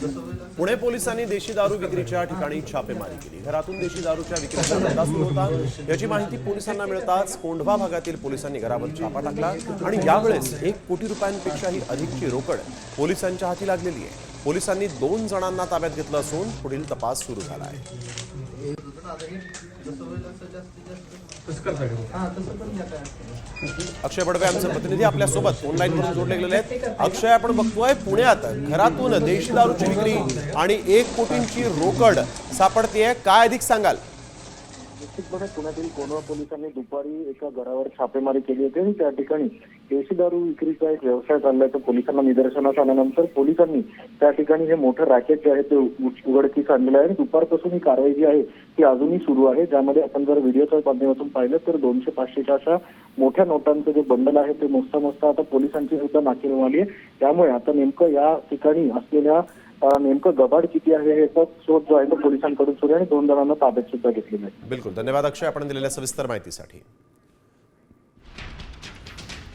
पुणे पोलिसांनी देशी दारू विक्रीच्या ठिकाणी छापेमारी केली। घरातून देशी दारूच्या विक्रीचा धंदा सुरू होता। याची माहिती पोलिसांना मिळताच कोंढवा भागातील पोलिसांनी घरावर छापा टाकला आणि यावेळेस 1 कोटी रुपयांपेक्षाही अधिकची रोकड पोलिसांच्या हाती लागलेली आहे। पोलिसांनी 2 जणांना ताब्यात घेतलं असून पुढील तपास सुरू झाला आहे। अक्षय बडवे आमचे प्रतिनिधी आपल्या सोबत ऑनलाईन वरून जोडले गेलेले आहेत। अक्षय, आपण बघतोय पुण्यात घरातून देशी दारूची विक्री आणि 1 कोटींची रोकड सापडतेय, काय अधिक सांगाल? निश्चितपणे पुण्यातील कोंढवा पोलिसांनी दुपारी एका घरावर छापेमारी केली होती आणि त्या ठिकाणी देशी दारू विक्रीचा एक व्यवसाय चालल्याचं पोलिसांना निदर्शनास आल्यानंतर पोलिसांनी त्या ठिकाणी हे मोठं रॅकेट जे आहे ते उघडकीस आणलेलं आहे आणि दुपारपासून ही कारवाई जी आहे ती अजूनही सुरू आहे। ज्यामध्ये आपण जर व्हिडिओच्या माध्यमातून पाहिलं तर 200-500च्या अशा मोठ्या नोटांचं जे बंडल आहे ते मोजता आता पोलिसांची सुद्धा नाकेनऊ आली आहे। त्यामुळे आता नेमकं या ठिकाणी असलेल्या नेमकं गबाड किती आहे याचा शोध जो आहे तो पोलिसांकडून सुरू आहे आणि 2 जणांना ताब्यात सुद्धा घेतलेला आहे। बिलकुल, धन्यवाद अक्षय, आपण दिलेल्या सविस्तर माहितीसाठी।